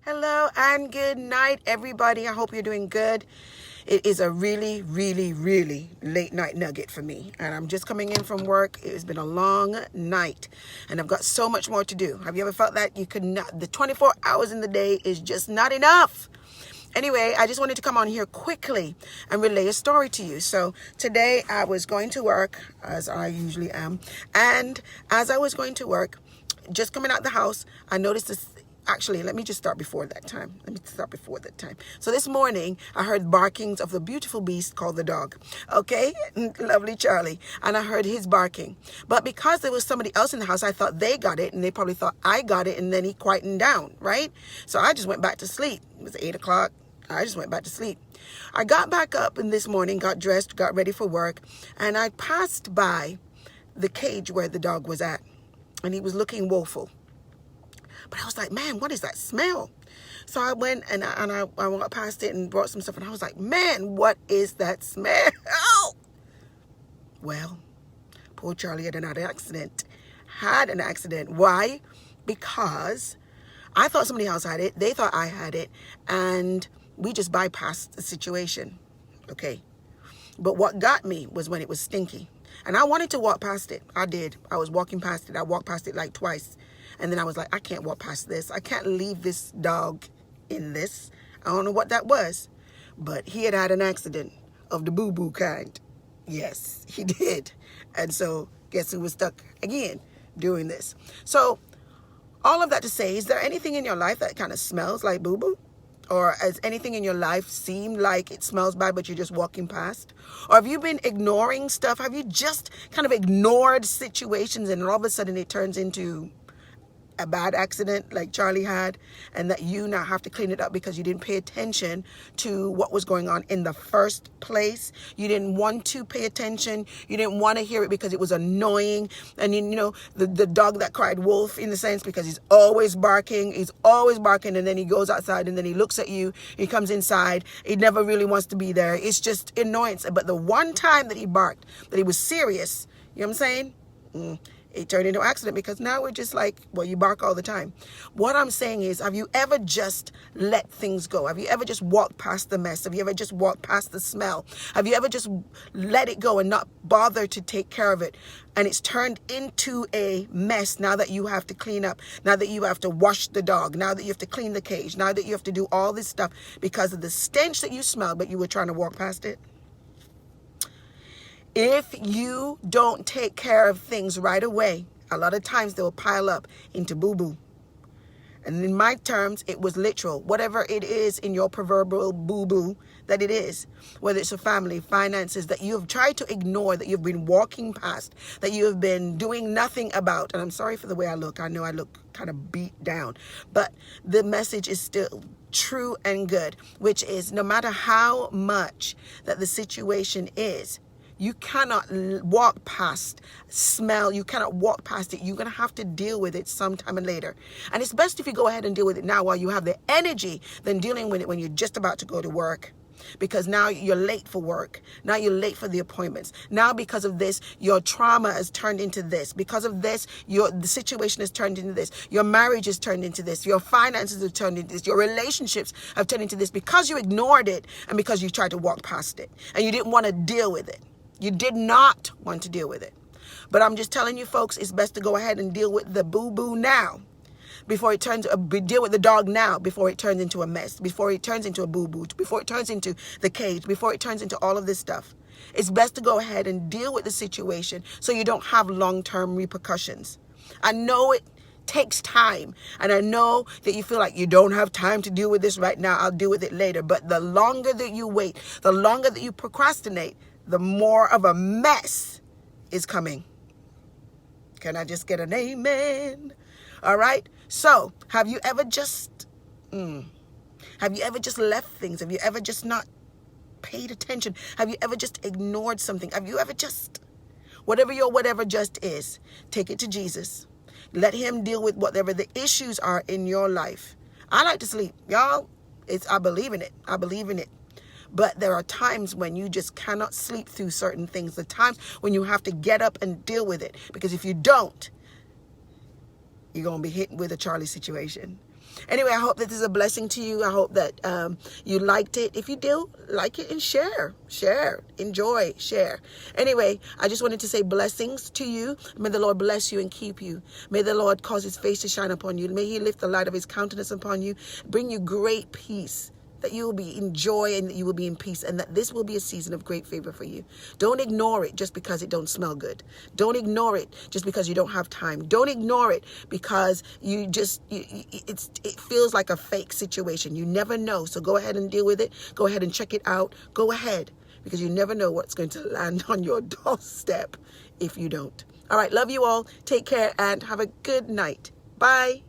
Hello and good night, everybody. I hope you're doing good. It is a really, really, really late night nugget for me. And I'm just coming in from work. It has been a long night and I've got so much more to do. Have you ever felt that you could not, the 24 hours in the day is just not enough? Anyway, I just wanted to come on here quickly and relay a story to you. So today I was going to work, as I usually am. And as I was going to work, just coming out the house, I noticed this. Actually, let me just start before that time. So this morning, I heard barkings of the beautiful beast called the dog. Okay? Lovely Charlie. And I heard his barking. But because there was somebody else in the house, I thought they got it, and they probably thought I got it, and then he quietened down, right? So I just went back to sleep. It was 8 o'clock. I just went back to sleep. I got back up in this morning, got dressed, got ready for work, and I passed by the cage where the dog was at, and he was looking woeful. But I was like, man, what is that smell? So I went and I walked past it and brought some stuff. And I was like, man, what is that smell? Well, poor Charlie had an accident. Why? Because I thought somebody else had it. They thought I had it. And we just bypassed the situation. Okay. But what got me was when it was stinky. And I wanted to walk past it. I did. I was walking past it. I walked past it like twice. And then I was like, I can't walk past this. I can't leave this dog in this. I don't know what that was. But he had an accident of the boo-boo kind. Yes, he did. And so guess who was stuck again doing this? So all of that to say, is there anything in your life that kind of smells like boo-boo? Or has anything in your life seemed like it smells bad, but you're just walking past? Or have you been ignoring stuff? Have you just kind of ignored situations and all of a sudden it turns into a bad accident like Charlie had, and that you now have to clean it up because you didn't pay attention to what was going on in the first place? You didn't want to pay attention. You didn't want to hear it because it was annoying. And you know, the dog that cried wolf, in the sense, because he's always barking, and then he goes outside and then he looks at you, he comes inside, he never really wants to be there. It's just annoyance. But the one time that he barked, that he was serious, you know what I'm saying? It turned into an accident, because now we're just like, well, you bark all the time. What I'm saying is, have you ever just let things go? Have you ever just walked past the mess? Have you ever just walked past the smell? Have you ever just let it go and not bother to take care of it? And it's turned into a mess now that you have to clean up, now that you have to wash the dog, now that you have to clean the cage, now that you have to do all this stuff because of the stench that you smelled, but you were trying to walk past it. If you don't take care of things right away, a lot of times they will pile up into boo-boo. And in my terms, it was literal. Whatever it is in your proverbial boo-boo that it is, whether it's a family, finances, that you have tried to ignore, that you've been walking past, that you have been doing nothing about. And I'm sorry for the way I look. I know I look kind of beat down. But the message is still true and good, which is no matter how much that the situation is, you cannot walk past smell. You cannot walk past it. You're going to have to deal with it sometime and later. And it's best if you go ahead and deal with it now while you have the energy than dealing with it when you're just about to go to work. Because now you're late for work. Now you're late for the appointments. Now because of this, your trauma has turned into this. Because of this, the situation has turned into this. Your marriage has turned into this. Your finances have turned into this. Your relationships have turned into this because you ignored it and because you tried to walk past it and you didn't want to deal with it. You did not want to deal with it. But I'm just telling you, folks, it's best to go ahead and deal with the boo-boo now. Deal with the dog now before it turns into a mess, before it turns into a boo-boo, before it turns into the cage, before it turns into all of this stuff. It's best to go ahead and deal with the situation so you don't have long-term repercussions. I know it takes time, and I know that you feel like you don't have time to deal with this right now. I'll deal with it later. But the longer that you wait, the longer that you procrastinate, the more of a mess is coming. Can I just get an amen? All right. So have you ever just left things? Have you ever just not paid attention? Have you ever just ignored something? Have you ever just, whatever your whatever just is, take it to Jesus. Let him deal with whatever the issues are in your life. I like to sleep, y'all. I believe in it. I believe in it. But there are times when you just cannot sleep through certain things. The times when you have to get up and deal with it. Because if you don't, you're going to be hit with a Charlie situation. Anyway, I hope that this is a blessing to you. I hope that you liked it. If you do, like it and share, enjoy, share. Anyway, I just wanted to say blessings to you. May the Lord bless you and keep you. May the Lord cause his face to shine upon you. May he lift the light of his countenance upon you, bring you great peace, that you will be in joy and that you will be in peace, and that this will be a season of great favor for you. Don't ignore it just because it don't smell good. Don't ignore it just because you don't have time. Don't ignore it because it feels like a fake situation. You never know. So go ahead and deal with it. Go ahead and check it out. Go ahead, because you never know what's going to land on your doorstep if you don't. All right. Love you all. Take care and have a good night. Bye.